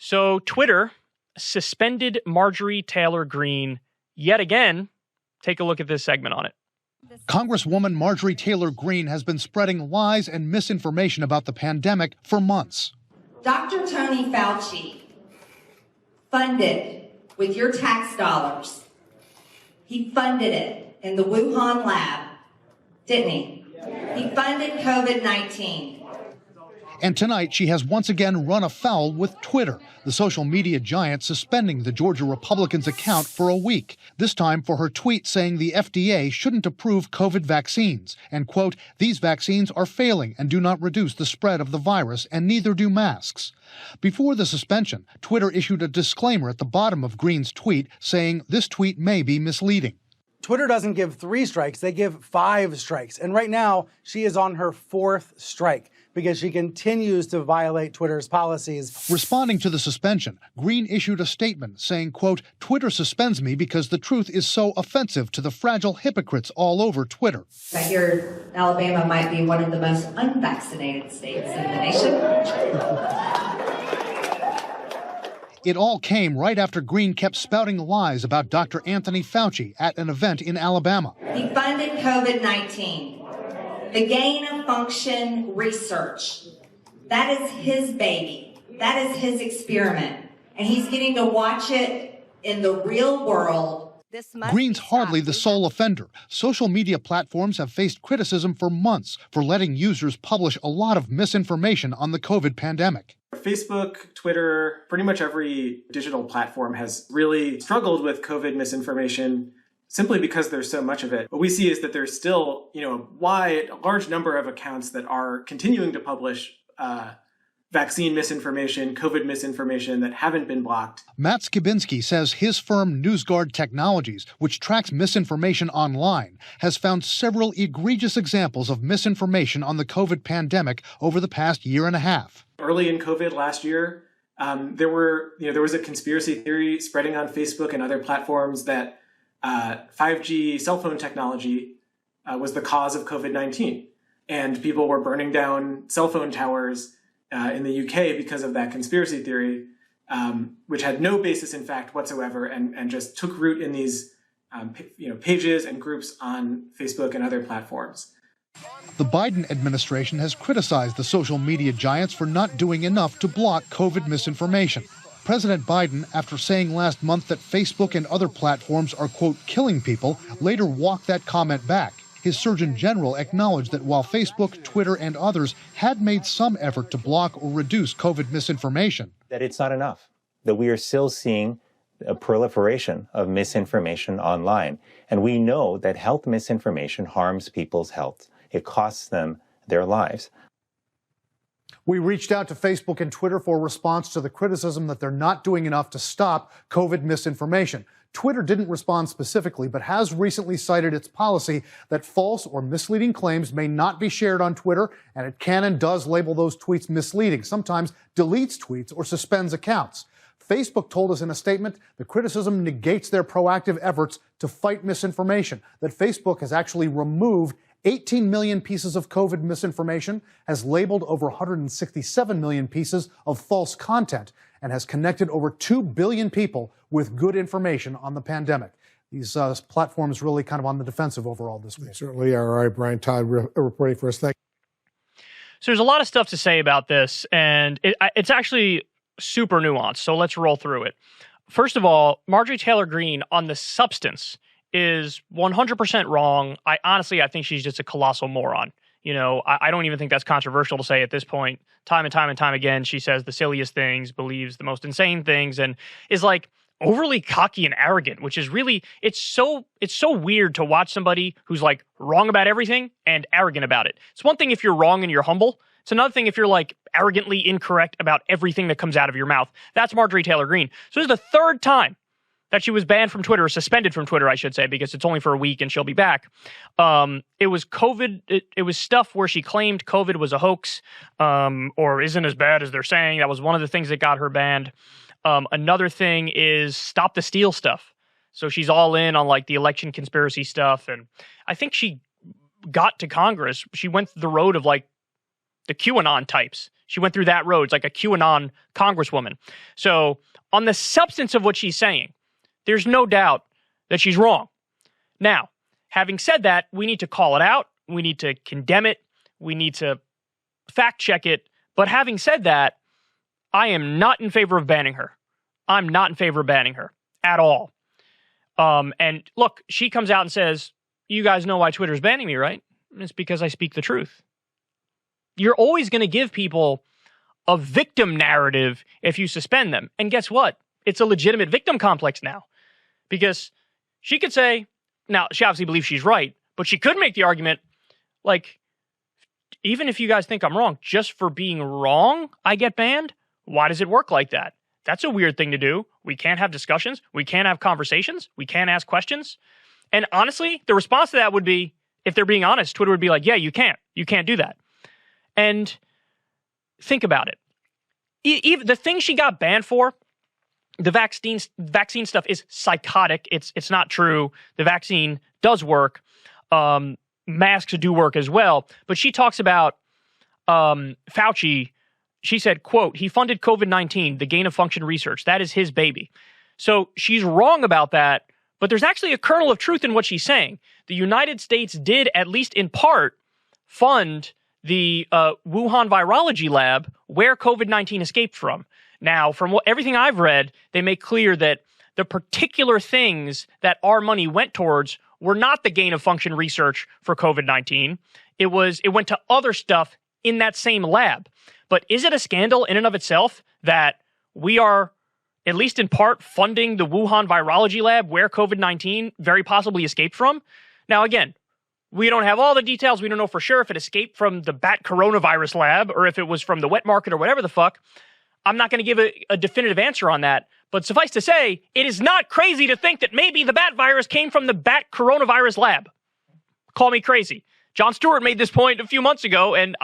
So Twitter suspended Marjorie Taylor Greene yet again. Take a look at this segment on it. Congresswoman Marjorie Taylor Greene has been spreading lies and misinformation about the pandemic for months. Dr. Tony Fauci funded with your tax dollars. He funded it in the Wuhan lab, didn't he? He funded COVID-19. And tonight, she has once again run afoul with Twitter, the social media giant suspending the Georgia Republicans' account for a week, this time for her tweet saying the FDA shouldn't approve COVID vaccines, and, quote, these vaccines are failing and do not reduce the spread of the virus, and neither do masks. Before the suspension, Twitter issued a disclaimer at the bottom of Greene's tweet saying this tweet may be misleading. Twitter doesn't give 3 strikes, they give 5 strikes. And right now, she is on her 4th strike because she continues to violate Twitter's policies. Responding to the suspension, Greene issued a statement saying, quote, Twitter suspends me because the truth is so offensive to the fragile hypocrites all over Twitter. I hear Alabama might be one of the most unvaccinated states in the nation. It all came right after Greene kept spouting lies about Dr. Anthony Fauci at an event in Alabama. He funded COVID-19, the gain-of-function research. That is his baby. That is his experiment. And he's getting to watch it in the real world. Greene's hardly the sole offender. Social media platforms have faced criticism for months for letting users publish a lot of misinformation on the COVID pandemic. Facebook, Twitter, pretty much every digital platform has really struggled with COVID misinformation simply because there's so much of it. What we see is that there's still, a large number of accounts that are continuing to publish vaccine misinformation, COVID misinformation that haven't been blocked. Matt Kulinski says his firm NewsGuard Technologies, which tracks misinformation online, has found several egregious examples of misinformation on the COVID pandemic over the past year and a half. Early in COVID last year, there was a conspiracy theory spreading on Facebook and other platforms that 5G cell phone technology was the cause of COVID-19. And people were burning down cell phone towers in the UK because of that conspiracy theory, which had no basis in fact whatsoever, and just took root in these pages and groups on Facebook and other platforms. The Biden administration has criticized the social media giants for not doing enough to block COVID misinformation. President Biden, after saying last month that Facebook and other platforms are, quote, killing people, later walked that comment back. His Surgeon General acknowledged that while Facebook, Twitter, and others had made some effort to block or reduce COVID misinformation, that it's not enough, that we are still seeing a proliferation of misinformation online. And we know that health misinformation harms people's health. It costs them their lives. We reached out to Facebook and Twitter for a response to the criticism that they're not doing enough to stop COVID misinformation. Twitter didn't respond specifically, but has recently cited its policy that false or misleading claims may not be shared on Twitter, and it can and does label those tweets misleading, sometimes deletes tweets or suspends accounts. Facebook told us in a statement the criticism negates their proactive efforts to fight misinformation, that Facebook has actually removed 18 million pieces of COVID misinformation, has labeled over 167 million pieces of false content, and has connected over 2 billion people with good information on the pandemic. These platforms really kind of on the defensive overall this week. They certainly are. All right, Brian Todd reporting for us. Thank you. So there's a lot of stuff to say about this, and it's actually super nuanced, so let's roll through it. First of all, Marjorie Taylor Greene on the substance is 100% wrong. I think she's just a colossal moron. I don't even think that's controversial to say at this point. Time and time again, she says the silliest things, believes the most insane things, and is like overly cocky and arrogant, which is really, it's so weird to watch somebody who's like wrong about everything and arrogant about it. It's one thing if you're wrong and you're humble. It's another thing if you're like arrogantly incorrect about everything that comes out of your mouth. That's Marjorie Taylor Greene. So this is the third time that she was banned from Twitter, or suspended from Twitter, I should say, because it's only for a week and she'll be back. It was COVID. It was stuff where she claimed COVID was a hoax, or isn't as bad as they're saying. That was one of the things that got her banned. Another thing is stop the steal stuff. So she's all in on like the election conspiracy stuff. And I think she got to Congress. She went the road of like the QAnon types. She went through that road. It's like a QAnon congresswoman. So on the substance of what she's saying, there's no doubt that she's wrong. Now, having said that, we need to call it out. We need to condemn it. We need to fact check it. But having said that, I am not in favor of banning her. I'm not in favor of banning her at all. And look, she comes out and says, you guys know why Twitter's banning me, right? It's because I speak the truth. You're always going to give people a victim narrative if you suspend them. And guess what? It's a legitimate victim complex now. Because she could say, now, she obviously believes she's right, but she could make the argument, like, even if you guys think I'm wrong, just for being wrong, I get banned? Why does it work like that? That's a weird thing to do. We can't have discussions. We can't have conversations. We can't ask questions. And honestly, the response to that would be, if they're being honest, Twitter would be like, yeah, you can't. You can't do that. And think about it. Even the thing she got banned for, the vaccine stuff is psychotic. It's not true. The vaccine does work. Masks do work as well. But she talks about Fauci. She said, quote, he funded COVID-19, the gain of function research. That is his baby. So she's wrong about that, but there's actually a kernel of truth in what she's saying. The United States did, at least in part, fund the Wuhan virology lab where COVID-19 escaped from. Now, from everything I've read, they make clear that the particular things that our money went towards were not the gain of function research for COVID-19. It went to other stuff in that same lab. But is it a scandal in and of itself that we are, at least in part, funding the Wuhan virology lab where COVID-19 very possibly escaped from? Now, again, we don't have all the details. We don't know for sure if it escaped from the bat coronavirus lab or if it was from the wet market or whatever the fuck. I'm not going to give a definitive answer on that. But suffice to say, it is not crazy to think that maybe the bat virus came from the bat coronavirus lab. Call me crazy. Jon Stewart made this point a few months ago, and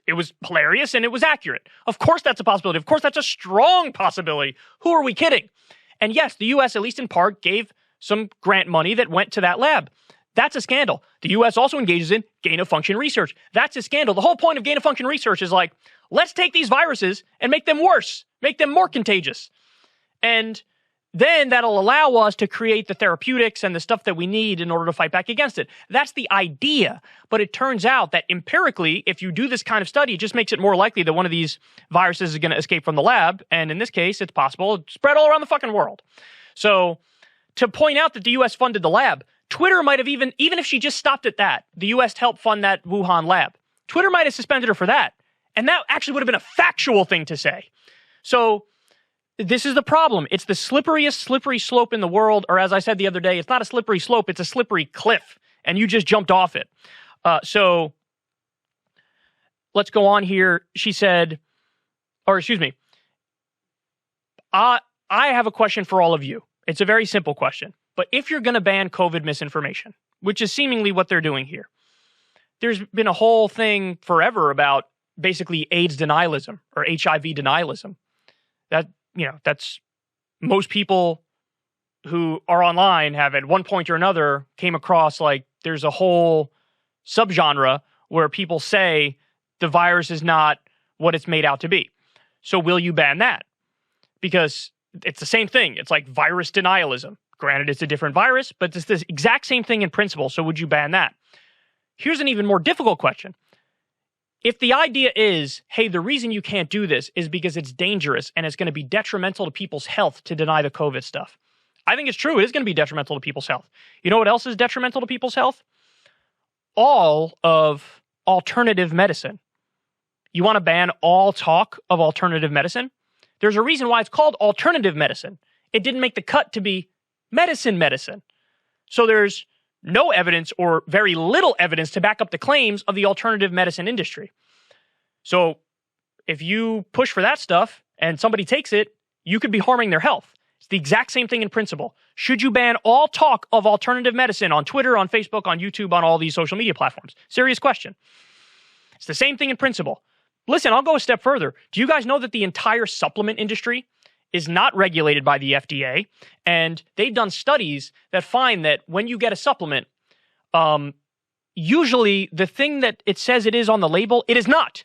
it was hilarious and it was accurate. Of course that's a possibility. Of course that's a strong possibility. Who are we kidding? And yes, the U.S., at least in part, gave some grant money that went to that lab. That's a scandal. The U.S. also engages in gain-of-function research. That's a scandal. The whole point of gain-of-function research is like, let's take these viruses and make them worse, make them more contagious. And then that'll allow us to create the therapeutics and the stuff that we need in order to fight back against it. That's the idea. But it turns out that empirically, if you do this kind of study, it just makes it more likely that one of these viruses is going to escape from the lab. And in this case, it's possible to spread all around the fucking world. So to point out that the U.S. funded the lab, Twitter might have even if she just stopped at that, the U.S. helped fund that Wuhan lab. Twitter might have suspended her for that. And that actually would have been a factual thing to say. So this is the problem. It's the slipperiest slippery slope in the world, or as I said the other day, it's not a slippery slope, it's a slippery cliff, and you just jumped off it. So let's go on here. She said, I have a question for all of you. It's a very simple question. But if you're going to ban COVID misinformation, which is seemingly what they're doing here, there's been a whole thing forever about basically AIDS denialism or HIV denialism. That's most people who are online have at one point or another came across, like, there's a whole subgenre where people say the virus is not what it's made out to be. So will you ban that? Because it's the same thing. It's like virus denialism. Granted, it's a different virus, but it's the exact same thing in principle. So would you ban that? Here's an even more difficult question. If the idea is, hey, the reason you can't do this is because it's dangerous and it's going to be detrimental to people's health to deny the COVID stuff. I think it's true. It is going to be detrimental to people's health. You know what else is detrimental to people's health? All of alternative medicine. You want to ban all talk of alternative medicine? There's a reason why it's called alternative medicine. It didn't make the cut to be medicine. So there's no evidence or very little evidence to back up the claims of the alternative medicine industry. So if you push for that stuff and somebody takes it, you could be harming their health. It's the exact same thing in principle. Should you ban all talk of alternative medicine on Twitter, on Facebook, on YouTube, on all these social media platforms? Serious question. It's the same thing in principle. Listen, I'll go a step further. Do you guys know that the entire supplement industry is not regulated by the FDA? And they've done studies that find that when you get a supplement, usually the thing that it says it is on the label, it is not.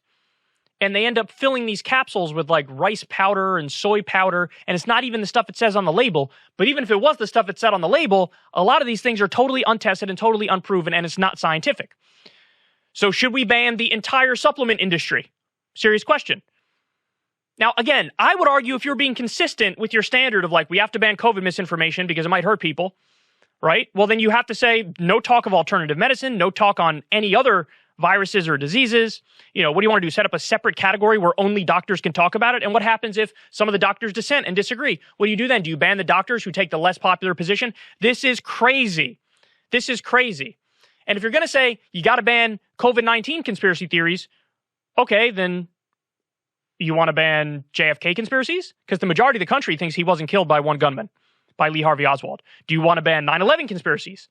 and they end up filling these capsules with like rice powder and soy powder, and it's not even the stuff it says on the label. But even if it was the stuff it said on the label, a lot of these things are totally untested and totally unproven, and it's not scientific. So should we ban the entire supplement industry? Serious question. Now, again, I would argue if you're being consistent with your standard of like, we have to ban COVID misinformation because it might hurt people, right? Well, then you have to say no talk of alternative medicine, no talk on any other viruses or diseases. You know, what do you want to do? Set up a separate category where only doctors can talk about it? And what happens if some of the doctors dissent and disagree? What do you do then? Do you ban the doctors who take the less popular position? This is crazy. This is crazy. And if you're going to say you got to ban COVID-19 conspiracy theories, okay, then you want to ban JFK conspiracies? Because the majority of the country thinks he wasn't killed by one gunman, by Lee Harvey Oswald. Do you want to ban 9/11 conspiracies?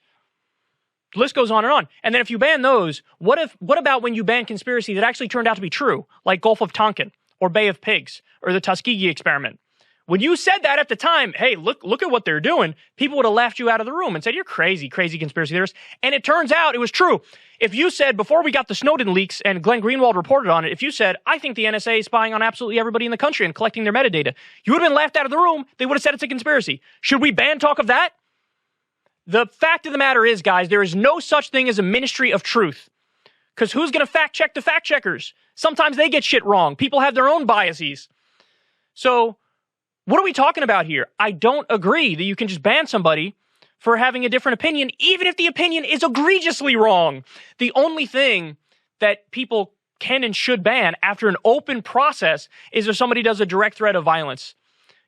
The list goes on and on. And then if you ban those, what about when you ban conspiracy that actually turned out to be true, like Gulf of Tonkin or Bay of Pigs or the Tuskegee experiment? When you said that at the time, hey, look at what they're doing, people would have laughed you out of the room and said, you're crazy conspiracy theorist. And it turns out it was true. If you said, before we got the Snowden leaks and Glenn Greenwald reported on it, if you said, I think the NSA is spying on absolutely everybody in the country and collecting their metadata, you would have been laughed out of the room. They would have said it's a conspiracy. Should we ban talk of that? The fact of the matter is, guys, there is no such thing as a ministry of truth. Because who's going to fact check the fact checkers? Sometimes they get shit wrong. People have their own biases. So what are we talking about here? I don't agree that you can just ban somebody for having a different opinion, even if the opinion is egregiously wrong. The only thing that people can and should ban after an open process is if somebody does a direct threat of violence,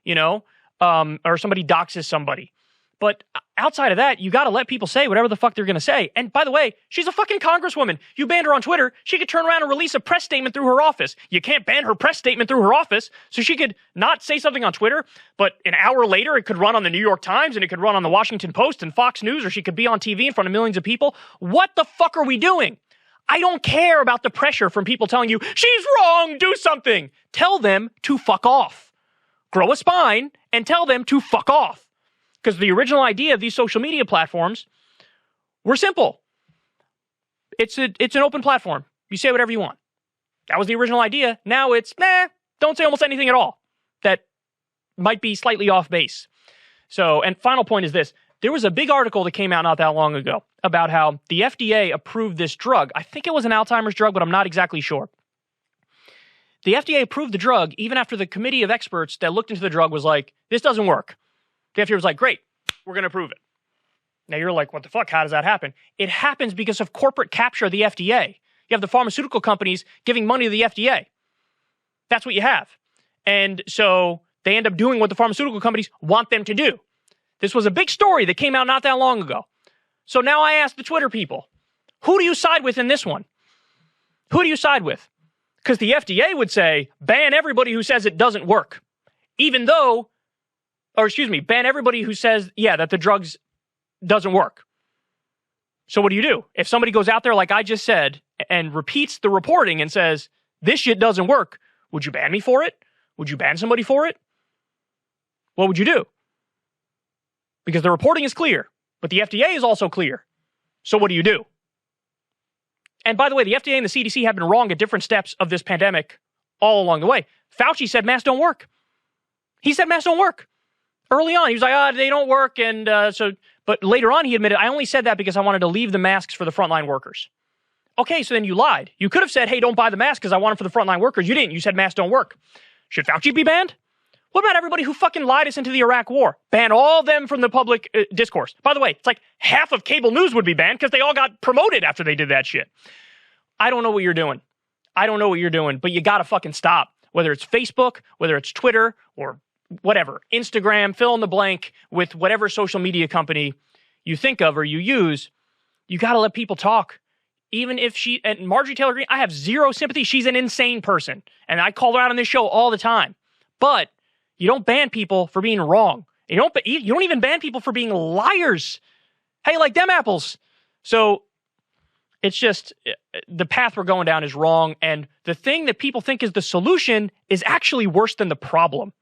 you know, or somebody doxes somebody. But outside of that, you got to let people say whatever the fuck they're going to say. And by the way, she's a fucking congresswoman. You banned her on Twitter. She could turn around and release a press statement through her office. You can't ban her press statement through her office. So she could not say something on Twitter, but an hour later, it could run on the New York Times and it could run on the Washington Post and Fox News, or she could be on TV in front of millions of people. What the fuck are we doing? I don't care about the pressure from people telling you, she's wrong, do something. Tell them to fuck off. Grow a spine and tell them to fuck off. Because the original idea of these social media platforms were simple. It's an open platform. You say whatever you want. That was the original idea. Now it's, don't say almost anything at all that might be slightly off base. So, and final point is this. There was a big article that came out not that long ago about how the FDA approved this drug. I think it was an Alzheimer's drug, but I'm not exactly sure. The FDA approved the drug even after the committee of experts that looked into the drug was like, this doesn't work. The FDA was like, great, we're going to approve it. Now you're like, what the fuck? How does that happen? It happens because of corporate capture of the FDA. You have the pharmaceutical companies giving money to the FDA. That's what you have. And so they end up doing what the pharmaceutical companies want them to do. This was a big story that came out not that long ago. So now I ask the Twitter people, who do you side with in this one? Who do you side with? Because the FDA would say, ban everybody who says it doesn't work. Even though, ban everybody who says, that the drugs doesn't work. So what do? If somebody goes out there, like I just said, and repeats the reporting and says, this shit doesn't work, would you ban me for it? Would you ban somebody for it? What would you do? Because the reporting is clear, but the FDA is also clear. So what do? And by the way, the FDA and the CDC have been wrong at different steps of this pandemic all along the way. Fauci said masks don't work. He said masks don't work. Early on, he was like, they don't work. And but later on, he admitted, I only said that because I wanted to leave the masks for the frontline workers. Okay, so then you lied. You could have said, hey, don't buy the mask because I want them for the frontline workers. You didn't. You said masks don't work. Should Fauci be banned? What about everybody who fucking lied us into the Iraq war? Ban all them from the public discourse. By the way, it's like half of cable news would be banned because they all got promoted after they did that shit. I don't know what you're doing. But you got to fucking stop. Whether it's Facebook, whether it's Twitter, or whatever, Instagram, fill in the blank with whatever social media company you think of or you use, you got to let people talk. Even if and Marjorie Taylor Greene, I have zero sympathy. She's an insane person. And I call her out on this show all the time. But you don't ban people for being wrong. You don't even ban people for being liars. How you like them apples? So it's just the path we're going down is wrong. And the thing that people think is the solution is actually worse than the problem.